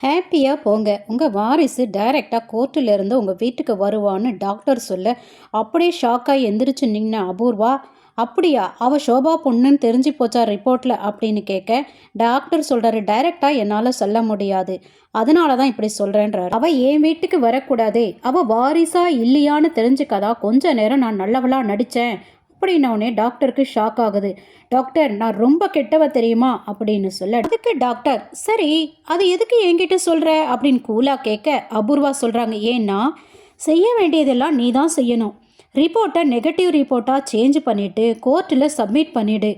ஹாப்பியா போங்க. உங்க வாரிசு டைரக்ட்டா கோர்ட்ல இருந்து உங்க வீட்டுக்கு வருவான்னு டாக்டர் சொல்ல, அப்படியே ஷாக்காயி எந்திரிச்சு நின்ன அபூர்வா, "அப்படியா? அவ ஷோபா பொண்ணுன்னு தெரிஞ்சு போச்சா ரிப்போர்ட்ல?" அப்படின்னு கேட்க, டாக்டர் சொல்றாரு, "டைரக்ட்டா என்னால சொல்ல முடியாது. அதனால தான் இப்படி சொல்றேன்றாரு. அவ என் வீட்டுக்கு வரக்கூடாதே. அவ வாரிசா இல்லையான்னு தெரிஞ்சுக்க தான் கொஞ்ச நேரம் நான் நல்லவளா நடிச்சேன்." அப்படின்னோடனே டாக்டருக்கு ஷாக் ஆகுது. டாக்டர், நான் ரொம்ப கெட்டவ தெரியுமா அப்படின்னு சொல்ல, அதுக்கு டாக்டர், சரி அது எதுக்கு என்கிட்ட சொல்ற அப்படின்னு கூலா கேட்க, அபூர்வா சொல்றாங்க, ஏன்னா செய்ய வேண்டியதெல்லாம் நீ தான் செய்யணும். ரிப்போர்ட்டை நெகட்டிவ் ரிப்போர்ட்டாக சேஞ்ச் பண்ணிட்டு கோர்ட்டில் சப்மிட் பண்ணிடு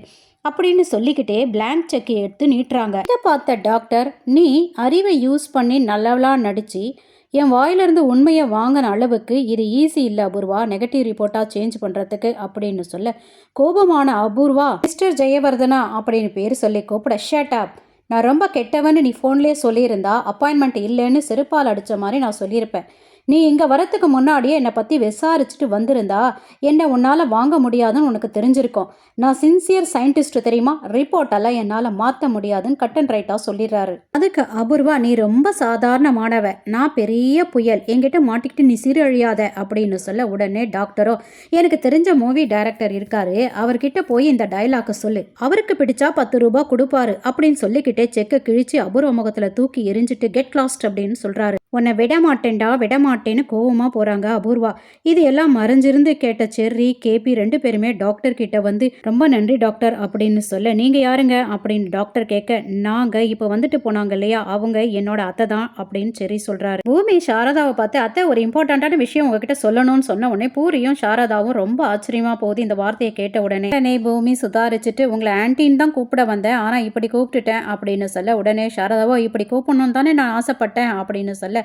அப்படின்னு சொல்லிக்கிட்டே பிளாங்க் செக் எடுத்து நீட்டுறாங்க. இதை பார்த்த டாக்டர், நீ அறிவை யூஸ் பண்ணி நல்லவளா நடிச்சு என் வாயிலிருந்து உண்மையை வாங்கின அளவுக்கு இது ஈஸி இல்லை அபூர்வா, நெகட்டிவ் ரிப்போர்ட்டாக சேஞ்ச் பண்ணுறதுக்கு அப்படின்னு சொல்ல, கோபமான அபூர்வா, மிஸ்டர் ஜெயவர்தனா அப்படின்னு பேர் சொல்லி கூப்பிட, ஷட் அப். நான் ரொம்ப கெட்டவன்னு நீ ஃபோன்லேயே சொல்லியிருந்தா அப்பாயின்மெண்ட் இல்லைன்னு செருப்பால் அடித்த மாதிரி நான் சொல்லியிருப்பேன். நீ இங்கே வரத்துக்கு முன்னாடியே என்னை பற்றி விசாரிச்சுட்டு வந்திருந்தா என்னை உன்னால் வாங்க முடியாதுன்னு உனக்கு தெரிஞ்சிருக்கும். நான் சின்சியர் சயின்டிஸ்ட் தெரியுமா, ரிப்போர்ட்டெல்லாம் என்னால் மாற்ற முடியாதுன்னு கட் அண்ட் ரைட்டாக சொல்லிடுறாரு. அதுக்கு அபூர்வா, நீ ரொம்ப சாதாரணமானவ, நான் பெரிய புயல், என்கிட்ட மாட்டிக்கிட்டு நீ சீரழியாத அப்படின்னு சொல்ல, உடனே டாக்டரோ, எனக்கு தெரிஞ்ச மூவி டைரக்டர் இருக்காரு, அவர்கிட்ட போய் இந்த டைலாக்கை சொல்லு, அவருக்கு பிடிச்சா 10 ரூபாய் கொடுப்பாரு அப்படின்னு சொல்லிக்கிட்டே செக்கை கிழிச்சு அபூர்வ முகத்தில் தூக்கி எரிஞ்சிட்டு கெட் லாஸ்ட் அப்படின்னு சொல்கிறாரு. உன்னை விடமாட்டேன்டா விடமாட்டேன்னு கோவமாக போகிறாங்க அபூர்வா. இது எல்லாம் மறைஞ்சிருந்து கேட்ட செர்ரி, கேபி 2 பேருமே டாக்டர் கிட்ட வந்து, ரொம்ப நன்றி டாக்டர் அப்படின்னு சொல்ல, நீங்கள் யாருங்க அப்படின்னு டாக்டர் கேட்க, நாங்கள் இப்போ வந்துட்டு போனாங்க இல்லையா, அவங்க என்னோட அத்தை தான் அப்படின்னு செர்ரி சொல்கிறாரு. பூமி சாரதாவை பார்த்து, அத்தை ஒரு இம்பார்ட்டண்ட்டான விஷயம் உங்ககிட்ட சொல்லணும்னு சொன்ன உடனே பூரியும் சாரதாவும் ரொம்ப ஆச்சரியமாக போகுது இந்த வார்த்தையை கேட்ட உடனே. உடனே பூமி சுதாரிச்சுட்டு, உங்களை ஆன்டின்னு தான் கூப்பிட வந்தேன், ஆனால் இப்படி கூப்பிட்டுட்டேன் அப்படின்னு சொல்ல, உடனே சாரதாவோ, இப்படி கூப்பிடணும்னு தானே நான் ஆசைப்பட்டேன் அப்படின்னு சொல்ல,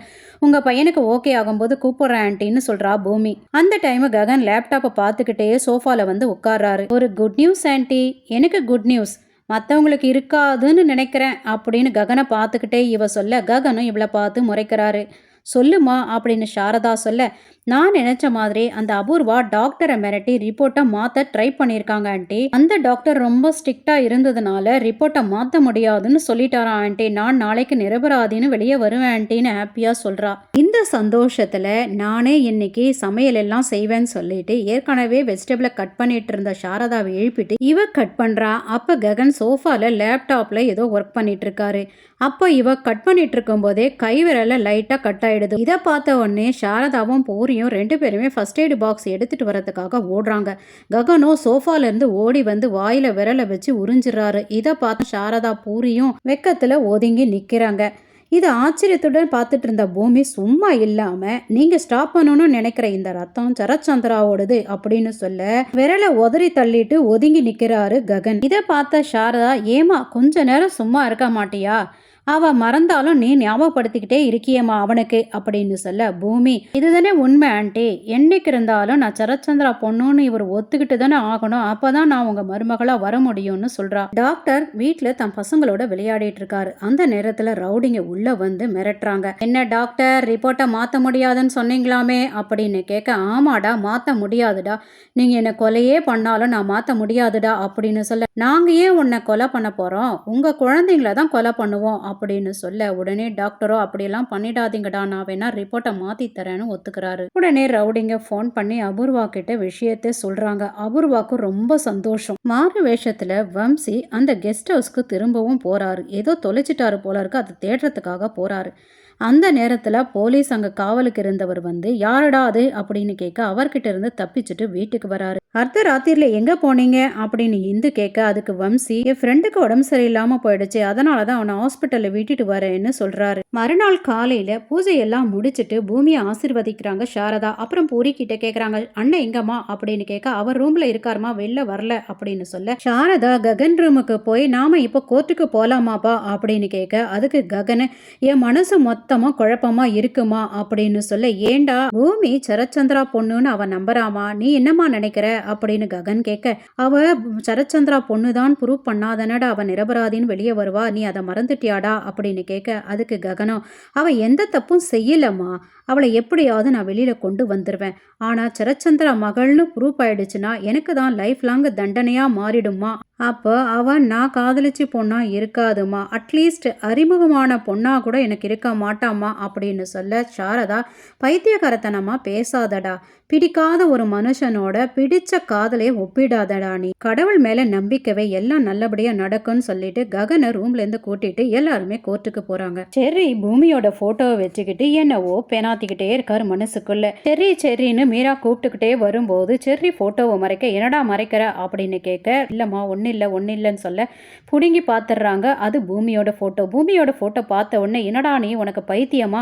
உங்க பையனுக்கு ஓகே ஆகும்போது கூப்பிடுறேன் ஆன்ட்டின்னு சொல்றா பூமி. அந்த டைம் ககன் லேப்டாப்பை பார்த்துக்கிட்டே சோஃபால வந்து உட்கார்றாரு. ஒரு குட் நியூஸ் ஆன்ட்டி, எனக்கு குட் நியூஸ், மற்றவங்களுக்கு இருக்காதுன்னு நினைக்கிறேன் அப்படின்னு ககனை பார்த்துக்கிட்டே இவ சொல்ல, ககனும் இவளை பார்த்து முறைக்கிறாரு. சொல்லுமா அப்படின்னு சாரதா சொல்ல, நான் நினைச்ச மாதிரி அந்த அபூர்வா டாக்டரை மிரட்டி ரிப்போர்ட்டை மாற்ற ட்ரை பண்ணியிருக்காங்க ஆண்டி. அந்த டாக்டர் ரொம்ப ஸ்ட்ரிக்டா இருந்ததுனால ரிப்போர்ட்டை மாற்ற முடியாதுன்னு சொல்லிட்டாரா ஆண்டி. நான் நாளைக்கு நிரபராதின்னு வெளியே வருவேன் ஆண்டின்னு ஹாப்பியா சொல்றா. இந்த சந்தோஷத்துல நானே இன்னைக்கு சமையல் எல்லாம் செய்வேன்னு சொல்லிட்டு ஏற்கனவே வெஜிடபிளை கட் பண்ணிட்டு இருந்த சாரதாவை எழுப்பிட்டு இவ கட் பண்றா. அப்ப ககன் சோஃபால லேப்டாப்ல ஏதோ ஒர்க் பண்ணிட்டு இருக்காரு. அப்போ இவ கட் பண்ணிட்டு இருக்கும் போதே கைவிரல லைட்டா கட் ஆயிடுது. இதை பார்த்த உடனே சாரதாவும் பூரியும் 2 பேருமே ஃபர்ஸ்ட் எய்டு பாக்ஸ் எடுத்துட்டு வரதுக்காக ஓடுறாங்க. ககனோ சோஃபால இருந்து ஓடி வந்து வாயில விரலை வச்சு உறிஞ்சிடறாரு. இதை பார்த்து சாரதா பூரியும் வெக்கத்துல ஒதுங்கி நிக்கிறாங்க. இது ஆச்சரியத்துடன் பார்த்துட்டு இருந்த பூமி சும்மா இல்லாம, நீங்க ஸ்டாப் பண்ணணும்னு நினைக்கிற இந்த ரத்தம் சரச்சந்திராவோடது அப்படின்னு சொல்ல, விரலை உதறி தள்ளிட்டு ஒதுங்கி நிக்கிறாரு ககன். இதை பார்த்த சாரதா, ஏமா கொஞ்ச நேரம் சும்மா இருக்க மாட்டியா, அவ மறந்தாலும் நீ ஞாபகப்படுத்திக்கிட்டே இருக்கியம்மா அவனுக்கு அப்படின்னு சொல்ல, பூமி, இதுதானே உண்மை ஆண்டி, என்னைக்கு இருந்தாலும் நான் சரச்சந்திரா பொண்ணுன்னு இவர் ஒத்துக்கிட்டு தானே ஆகணும், அப்பதான் நான் உங்க மருமகளா வர முடியும்னு சொல்றா. டாக்டர் வீட்டுல தன் பசங்களோட விளையாடிட்டு இருக்காரு. அந்த நேரத்துல ரவுடிங்க உள்ள வந்து மிரட்டுறாங்க. என்ன டாக்டர், ரிப்போர்ட்டை மாத்த முடியாதுன்னு சொன்னீங்களாமே அப்படின்னு கேட்க, ஆமாடா மாத்த முடியாதுடா, நீங்க என்ன கொலையே பண்ணாலும் நான் மாத்த முடியாதுடா அப்படின்னு சொல்ல, நாங்க ஏன் உன்னை கொலை பண்ண போறோம், உங்க குழந்தைங்கள தான் கொலை பண்ணுவோம் அப்படின்னு சொல்ல, உடனே டாக்டரோ, அப்படியெல்லாம் பண்ணிடாதீங்கடா, நான் வேணா ரிப்போர்ட்டை மாத்தி தரேன்னு ஒத்துக்கிறாரு. உடனே ரவுடிங்க ஃபோன் பண்ணி அபூர்வா கிட்ட விஷயத்தை சொல்றாங்க. அபூர்வாக்கு ரொம்ப சந்தோஷம். மாறு வேஷத்துல வம்சி அந்த கெஸ்ட் ஹவுஸ்க்கு திரும்பவும் போறாரு. ஏதோ தொலைச்சிட்டாரு போல இருக்கு, அதை தேடுறதுக்காக போறாரு. அந்த நேரத்துல போலீஸ் அங்க காவலுக்கு இருந்தவர் வந்து, யாருடா அது அப்படின்னு கேட்க, அவர்கிட்ட இருந்து தப்பிச்சுட்டு வீட்டுக்கு வராரு. அர்த்த ராத்திரில எங்க போனீங்க அப்படின்னு இந்து கேட்க, அதுக்கு வம்சி, என் ஃப்ரெண்டுக்கு உடம்பு சரியில்லாம போயிடுச்சு, அதனாலதான் அவனை ஹாஸ்பிட்டல்ல விட்டுட்டு வரேன்னு சொல்றாரு. மறுநாள் காலையில பூஜை எல்லாம் முடிச்சுட்டு பூமியை ஆசீர்வதிக்கிறாங்க சாரதா. அப்புறம் பூரி கிட்ட கேக்குறாங்க, அண்ணன் எங்கம்மா அப்படின்னு கேட்க, அவர் ரூம்ல இருக்காருமா, வெளில வரல அப்படின்னு சொல்ல, சாரதா ககன் ரூமுக்கு போய், நாம இப்போ கோர்ட்டுக்கு போலாமாப்பா அப்படின்னு கேட்க, அதுக்கு ககன், என் மனசு மொத்தமா குழப்பமா இருக்குமா அப்படின்னு சொல்ல, ஏண்டா பூமி சரச்சந்திரா பொண்ணுன்னு அவன் நம்புறாமா, நீ என்னமா நினைக்கிற அப்படின்னு ககன் கேட்க, அவ சரச்சந்திரா பொண்ணுதான் ப்ரூவ் பண்ணாதனடா அவன் நிரபராதின்னு வெளியே வருவா, நீ அதை மறந்துட்டியாடா அப்படின்னு கேட்க, அதுக்கு ககனோ, அவ எந்த தப்பும் செய்யலம்மா, அவளை எப்படியாவது நான் வெளியில கொண்டு வந்துருவேன், ஆனா சரச்சந்திரா மகள்னு ப்ரூவ் ஆயிடுச்சுன்னா எனக்கு தான் லைஃப் லாங் தண்டனையா மாறிடுமா, அப்போ அவன் நான் காதலிச்சு பொண்ணா இருக்காதுமா, அட்லீஸ்ட் அறிமுகமான பொண்ணா கூட எனக்கு இருக்க மாட்டாமா அப்படின்னு சொல்ல சாரதா, பைத்தியக்காரத்தனமா பேசாதடா, பிடிக்காத ஒரு மனுஷனோட பிடிச்ச காதலை ஒப்பிடாதடா, நீ கடவுள் மேல நம்பிக்கவே எல்லாம் நல்லபடியா நடக்கும்னு சொல்லிட்டு ககனை ரூம்ல இருந்து கூட்டிட்டு எல்லாருமே கோர்ட்டுக்கு போறாங்க. செர்ரி பூமியோட போட்டோவை வச்சுக்கிட்டு என்னவோ பெனாத்திக்கிட்டே இருக்காரு மனசுக்குள்ள. செர்ரி செர்ரின்னு மீரா கூப்பிட்டுக்கிட்டே வரும்போது செர்ரி போட்டோவை மறைக்க, என்னடா மறைக்கிற அப்படின்னு கேட்க, இல்லம்மா ஒன்றும் இல்லைன்னு சொல்ல பிடுங்கி பார்த்துடுறாங்க. அது பூமியோட ஃபோட்டோ. பூமியோட ஃபோட்டோ பார்த்த உடனே, என்னடா நீ உனக்கு பைத்தியமா,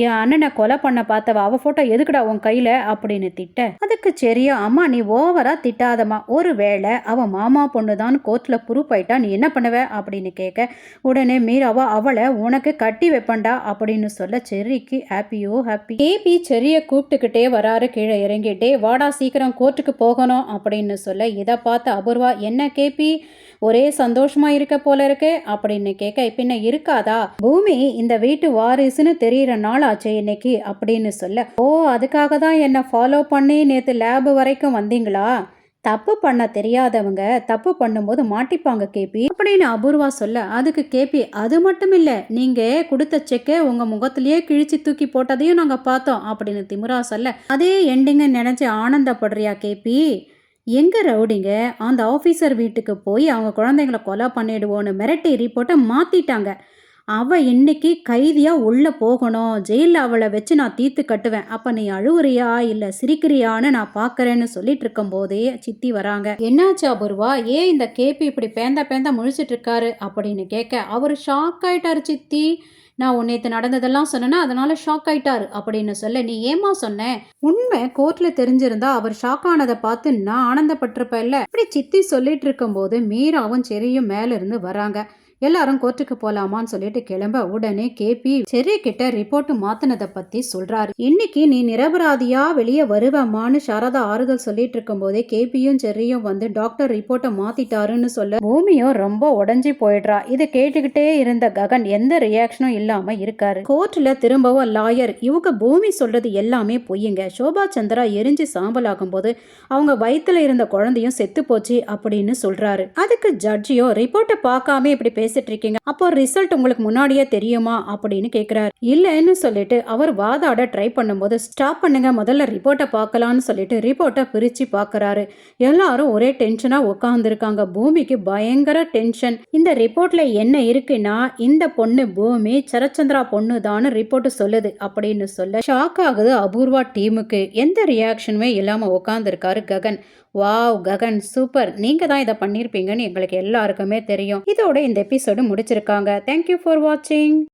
என் அண்ணனை கொலை பண்ண பார்த்தவ அவள் ஃபோட்டோ எதுக்குடா உன் கையில் அப்படின்னு திட்ட, அதுக்கு சரியா, அம்மா நீ ஓவராக திட்டாதம்மா, ஒரு வேளை அவன் மாமா பொண்ணு தான் கோர்ட்டில் ப்ரூஃப் ஆயிட்டா நீ என்ன பண்ணுவ அப்படின்னு கேட்க, உடனே மீராவா அவளை உனக்கு கட்டி வைப்பண்டா அப்படின்னு சொல்ல செர்ரிக்கு ஹாப்பியோ ஹாப்பி. கேபி செர்ரியை கூப்பிட்டுக்கிட்டே வராரு கீழே இறங்கிட்டே, வாடா சீக்கிரம் கோர்ட்டுக்கு போகணும் அப்படின்னு சொல்ல, இதை பார்த்து அபூர்வா, என்ன கேபி ஒரே சந்தோஷமா இருக்க போல இருக்கு அப்படின்னு கேட்க, பின்ன இருக்காதா, பூமி இந்த வீட்டு வாரிசுன்னு தெரியற நாள் ஆச்சு இன்னைக்கு அப்படின்னு சொல்ல, ஓ அதுக்காக தான் என்ன ஃபாலோ பண்ணி நேத்து லேப் வரைக்கும் வந்தீங்களா, தப்பு பண்ண தெரியாதவங்க தப்பு பண்ணும்போது மாட்டிப்பாங்க கேபி அப்படின்னு அபூர்வா சொல்ல, அதுக்கு கேபி, அது மட்டும் இல்ல, நீங்க கொடுத்த செக்கை உங்க முகத்திலேயே கிழிச்சு தூக்கி போட்டதையும் நாங்க பார்த்தோம் அப்படின்னு திமுரா சொல்ல, அதே எண்டிங்க நினைச்சு ஆனந்தப்படுறியா கேபி, எங்க ரவுடிங்க அந்த ஆஃபீஸர் வீட்டுக்கு போய் அவங்க குழந்தைங்கள கொலை பண்ணிடுவோன்னு மிரட்டி ரிப்போர்ட்டை மாத்திட்டாங்க. அவ இன்னைக்கு கைதியா உள்ள போகணும், ஜெயிலில் அவளை வச்சு நான் தீர்த்து கட்டுவேன், அப்ப நீ அழுவுறியா இல்ல சிரிக்கிறியான்னு நான் பாக்குறேன்னு சொல்லிட்டு இருக்கும் போதே சித்தி வராங்க. என்னாச்சு அபூர்வா, ஏன் இந்த கேபி இப்படி பேந்த பேந்த முழிச்சிட்டு இருக்காரு அப்படின்னு கேட்க, அவர் ஷாக் ஆயிட்டாரு சித்தி, நான் நேற்று நடந்ததெல்லாம் சொன்னேன்னா அதனால ஷாக் ஆயிட்டாரு அப்படின்னு சொல்ல, நீ ஏமா சொன்ன, உண்மை கோர்ட்ல தெரிஞ்சிருந்தா அவர் ஷாக் ஆனதை பார்த்து நான் ஆனந்தப்பட்டிருப்பேன் இல்ல, இப்படி சித்தி சொல்லிட்டு இருக்கும் போது மீராவும் செரியும் மேல இருந்து வராங்க. எல்லாரும் கோர்ட்டுக்கு போலாமான்னு சொல்லிட்டு கிளம்ப, உடனே கேபி செர்ரி கிட்ட ரிப்போர்ட் மாத்தினதை பத்தி சொல்றாரு. இன்னைக்கு நீ நிரபராதியா வெளியே வருவமான்னு சாரதா ஆறுதல் சொல்லிட்டு இருக்கும் போதே கேபியும் செர்ரியும் வந்து டாக்டர் ரிப்போர்ட்டை மாத்திட்டாருன்னு சொல்ல, பூமியும் ரொம்ப உடஞ்சி போயிடுறா. இதை கேட்டுக்கிட்டே இருந்த ககன் எந்த ரியாக்ஷனும் இல்லாம இருக்காரு. கோர்ட்ல திரும்பவும் லாயர், இவங்க பூமி சொல்றது எல்லாமே பொய்யுங்க, சோபா சந்திரா எரிஞ்சு சாம்பல் ஆகும் போது அவங்க வயிற்றுல இருந்த குழந்தையும் செத்து போச்சு அப்படின்னு சொல்றாரு. அதுக்கு ஜட்ஜியோ, ரிப்போர்ட்டை பார்க்காம இப்படி பேசிட்டு இருக்கீங்க, அப்போ ரிசல்ட் உங்களுக்கு முன்னாடியே தெரியுமா அப்படின்னு கேக்குறாரு. இல்லைன்னு சொல்லிட்டு அவர் வாதாட ட்ரை பண்ணும்போது, ஸ்டாப் பண்ணுங்க, முதல்ல ரிப்போர்ட்டை பார்க்கலான்னு சொல்லிட்டு ரிப்போர்ட்டை பிரிச்சு பார்க்கறாரு. எல்லாரும் ஒரே டென்ஷனா உட்காந்துருக்காங்க. பூமிக்கு பயங்கர டென்ஷன். இந்த ரிப்போர்ட்ல என்ன இருக்குன்னா, இந்த பொண்ணு பூமி சரச்சந்திரா பொண்ணு தான் ரிப்போர்ட் சொல்லுது அப்படின்னு சொல்ல, ஷாக் ஆகுது அபூர்வா டீமுக்கு. எந்த ரியாக்ஷனுமே இல்லாம உட்காந்துருக்காரு ககன். வாவ் ககன் சூப்பர், நீங்க தான் இதை பண்ணியிருப்பீங்கன்னு எங்களுக்கு எல்லாருக்குமே தெரியும். இதோட இந்த எபிசோடு முடிச்சிருக்காங்க. தேங்க்யூ ஃபார் வாட்சிங்.